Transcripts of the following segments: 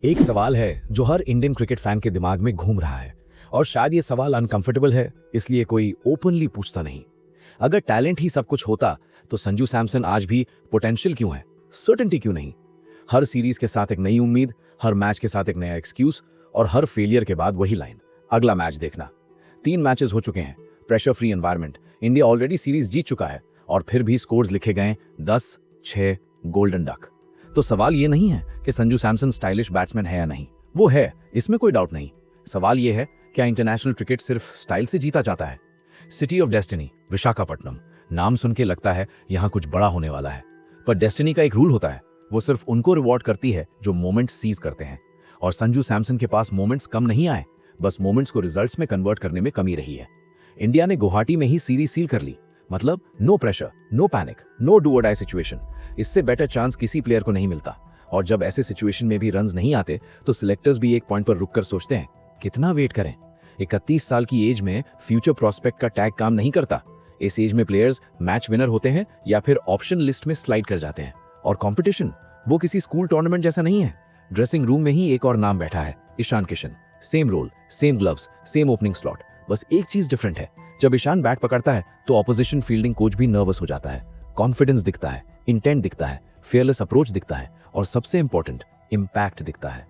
एक सवाल है जो हर इंडियन क्रिकेट फैन के दिमाग में घूम रहा है और शायद ये सवाल अनकंफर्टेबल है, इसलिए कोई ओपनली पूछता नहीं। अगर टैलेंट ही सब कुछ होता तो संजू सैमसन आज भी पोटेंशियल क्यों है, सर्टेनिटी क्यों नहीं? हर सीरीज के साथ एक नई उम्मीद, हर मैच के साथ एक नया एक्सक्यूज और हर फेलियर के बाद वही लाइन, अगला मैच देखना। 3 मैचेस हो चुके हैं, pressure free environment, India already series जीत चुका है और फिर भी स्कोर्स लिखे गए 10-6 गोल्डन डक। तो सवाल ये नहीं है कि संजू सैमसन स्टाइलिश बैट्समैन है या नहीं, वो है, इसमें कोई डाउट नहीं। सवाल ये है, क्या इंटरनेशनल क्रिकेट सिर्फ स्टाइल से जीता जाता है? सिटी ऑफ डेस्टिनी, विशाखापट्टनम, नाम सुन के लगता है यहां कुछ बड़ा होने वाला है, पर डेस्टिनी का एक रूल होता है, वो सिर्फ उनको रिवॉर्ड करती है जो मोमेंट्स सीज करते हैं। और संजू सैमसन के पास मोमेंट्स कम नहीं आए, बस मोमेंट्स को रिजल्ट्स में कन्वर्ट करने में कमी रही है। इंडिया ने गुवाहाटी में ही सीरीज सील कर ली, मतलब no pressure, no panic, no do और डाई सिचुएशन। इससे बेटर चांस किसी प्लेयर को नहीं मिलता। और जब ऐसे सिचुएशन में भी रन्स नहीं आते तो सिलेक्टर्स भी एक पॉइंट पर रुककर सोचते हैं, कितना वेट करें? 31 साल की एज में फ्यूचर प्रोस्पेक्ट का टैग काम नहीं करता। इस एज में प्लेयर्स मैच विनर होते हैं या फिर ऑप्शन लिस्ट में स्लाइड कर जाते हैं। और कंपटीशन वो किसी स्कूल टूर्नामेंट जैसा नहीं है। ड्रेसिंग रूम में ही एक और नाम बैठा है, Ishan Kishan. Same role, same gloves, same opening slot, बस एक चीज डिफरेंट है, जब ईशान बैट पकड़ता है तो ऑपोजिशन फील्डिंग कोच भी नर्वस हो जाता है। कॉन्फिडेंस दिखता है, इंटेंट दिखता है, फेयरलेस अप्रोच दिखता है और सबसे इंपॉर्टेंट, इंपैक्ट दिखता है।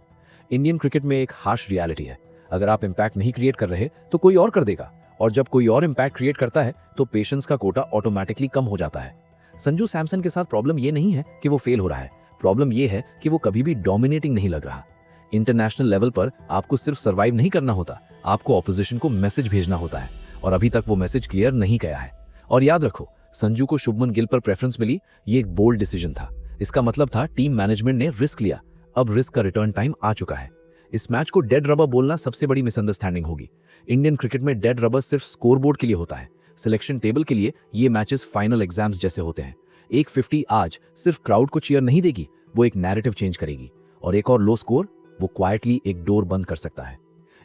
इंडियन क्रिकेट में एक हार्श रियलिटी है, अगर आप इंपैक्ट नहीं क्रिएट कर रहे तो कोई और कर देगा, और जब कोई और इंपैक्ट क्रिएट करता है तो पेशेंस का कोटा ऑटोमेटिकली कम हो जाता है। संजू सैमसन के साथ प्रॉब्लम ये नहीं है कि वो फेल हो रहा है, प्रॉब्लम ये है कि वो कभी भी डोमिनेटिंग नहीं लग रहा। इंटरनेशनल लेवल पर आपको सिर्फ सर्वाइव नहीं करना होता, आपको ऑपोजिशन को मैसेज भेजना होता है, और अभी तक वो मैसेज क्लियर नहीं गया है। और याद रखो, संजू को शुभमन गिल पर प्रेफरेंस मिली, ये एक बोल्ड डिसीजन था। इसका मतलब था टीम मैनेजमेंट ने रिस्क लिया, अब रिस्क का रिटर्न टाइम आ चुका है। इस मैच को डेड रबर बोलना सबसे बड़ी मिसअंडरस्टैंडिंग होगी। इंडियन क्रिकेट में डेड रबर सिर्फ स्कोरबोर्ड के लिए होता है, सिलेक्शन टेबल के लिए ये मैचेस फाइनल एग्जाम्स जैसे होते हैं। एक 50 आज सिर्फ क्राउड को चीयर नहीं देगी, वो एक नैरेटिव चेंज करेगी, और एक और लो स्कोर वो क्वाइटली एक डोर बंद कर सकता है।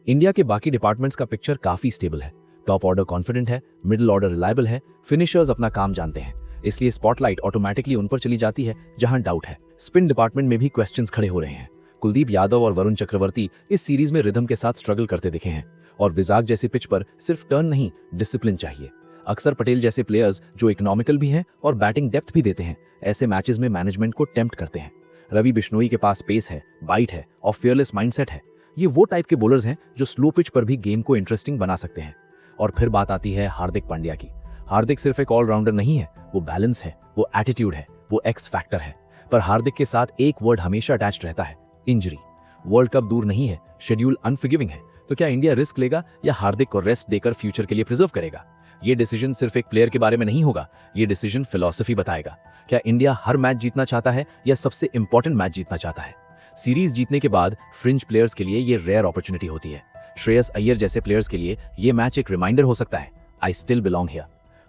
इंडिया के बाकी डिपार्टमेंट्स का पिक्चर काफी स्टेबल है। टॉप ऑर्डर कॉन्फिडेंट है, मिडिल ऑर्डर रिलायबल है, फिनिशर्स अपना काम जानते हैं, इसलिए स्पॉटलाइट ऑटोमेटिकली उन पर चली जाती है जहां डाउट है। स्पिन डिपार्टमेंट में भी क्वेश्चंस खड़े हो रहे हैं। कुलदीप यादव और वरुण चक्रवर्ती इस सीरीज में रिदम के साथ स्ट्रगल करते दिखे हैं, और विजाग जैसे पिच पर सिर्फ टर्न नहीं, डिसिप्लिन चाहिए। अक्षर पटेल जैसे प्लेयर्स जो इकोनॉमिकल भी हैं और बैटिंग डेप्थ भी देते हैं, ऐसे मैचेस में मैनेजमेंट को टेम्प्ट करते हैं। रवि बिश्नोई के पास पेस है, बाइट है और फियरलेस माइंडसेट है। ये वो टाइप के बॉलर्स हैं जो स्लो पिच पर भी गेम को इंटरेस्टिंग बना सकते हैं। और फिर बात आती है हार्दिक पांड्या की। हार्दिक सिर्फ एक ऑलराउंडर नहीं है, वो बैलेंस है, वो एटीट्यूड है, वो एक्स फैक्टर है। पर हार्दिक के साथ एक वर्ड हमेशा अटैच्ड रहता है, इंजरी। वर्ल्ड कप दूर नहीं है, शेड्यूल अनफॉरगिविंग है, तो क्या इंडिया रिस्क लेगा या हार्दिक को रेस्ट देकर फ्यूचर के लिए प्रिजर्व करेगा? ये डिसीजन सिर्फ एक प्लेयर के बारे में नहीं होगा, ये डिसीजन फिलॉसफी बताएगा। क्या इंडिया हर मैच जीतना चाहता है या सबसे इंपॉर्टेंट मैच जीतना चाहता है? सीरीज जीतने के बाद फ्रिंज प्लेयर्स के लिए ये रेयर अपॉर्चुनिटी होती है। श्रेयस अय्यर जैसे प्लेयर्स के लिए ये मैच एक रिमाइंडर हो सकता है, I still belong here.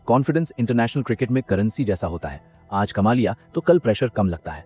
Confidence international cricket में करेंसी जैसा होता है, आज कमा लिया तो कल प्रेशर कम लगता है।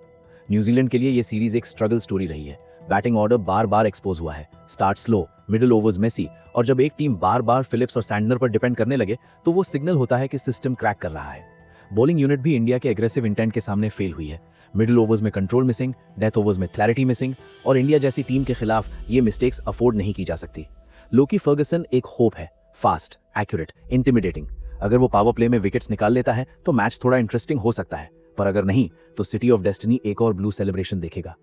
न्यूजीलैंड के लिए ये सीरीज एक स्ट्रगल स्टोरी रही है। बैटिंग ऑर्डर बार बार एक्सपोज हुआ है, start slow, middle overs messy, और जब एक टीम बार बार फिलिप्स और सैंडनर पर डिपेंड करने लगे तो वो सिग्नल होता है कि सिस्टम क्रैक कर रहा है। बॉलिंग यूनिट भी इंडिया के एग्रेसिव इंटेंट के सामने फेल हुई है। मिडिल ओवर्स में कंट्रोल मिसिंग, डेथ ओवर्स में क्लैरिटी मिसिंग, और इंडिया जैसी टीम के खिलाफ ये मिस्टेक्स अफोर्ड नहीं की जा सकती। लोकी फर्गसन एक होप है, फास्ट, एक्यूरेट, इंटिमिडेटिंग। अगर वो पावर प्ले में विकेट्स निकाल लेता है तो मैच थोड़ा इंटरेस्टिंग हो सकता है, पर अगर नहीं तो सिटी ऑफ डेस्टिनी एक और ब्लू सेलिब्रेशन देखेगा।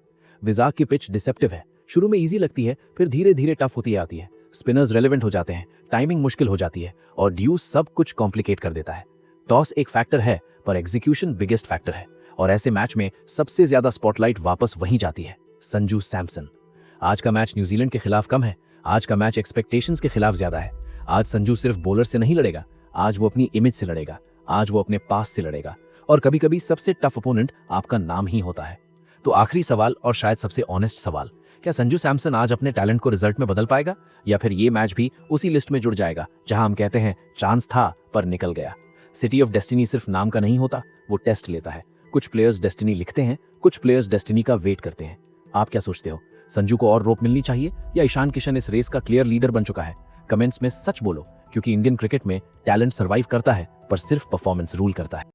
विजाग की पिच डिसेप्टिव है, शुरू में इजी लगती है, फिर धीरे धीरे टफ होती आती है। स्पिनर्स रेलेवेंट हो जाते हैं, टाइमिंग मुश्किल हो जाती है, और ड्यू सब कुछ कॉम्प्लिकेट कर देता है। टॉस एक फैक्टर है, पर एग्जीक्यूशन बिगेस्ट फैक्टर है, और ऐसे मैच में सबसे ज्यादा स्पॉटलाइट वापस वहीं जाती है, संजू सैमसन। आज का मैच न्यूजीलैंड के खिलाफ कम है, आज का मैच एक्सपेक्टेशंस के खिलाफ ज्यादा है। आज संजू सिर्फ बॉलर से नहीं लड़ेगा, आज वो अपनी इमेज से लड़ेगा, आज वो अपने पास से लड़ेगा, और कभी कभी सबसे टफ अपोनेंट आपका नाम ही होता है। तो आखिरी सवाल और शायद सबसे ऑनेस्ट सवाल, क्या संजू सैमसन आज अपने टैलेंट को रिजल्ट में बदल पाएगा, या फिर ये मैच भी उसी लिस्ट में जुड़ जाएगा जहां हम कहते हैं चांस था पर निकल गया? सिटी ऑफ डेस्टिनी सिर्फ नाम का नहीं होता, वो टेस्ट लेता है। कुछ प्लेयर्स डेस्टिनी लिखते हैं, कुछ प्लेयर्स डेस्टिनी का वेट करते हैं। आप क्या सोचते हो, संजू को और रोप मिलनी चाहिए या ईशान किशन इस रेस का क्लियर लीडर बन चुका है? कमेंट्स में सच बोलो, क्योंकि इंडियन क्रिकेट में टैलेंट सर्वाइव करता है पर सिर्फ परफॉर्मेंस रूल करता है।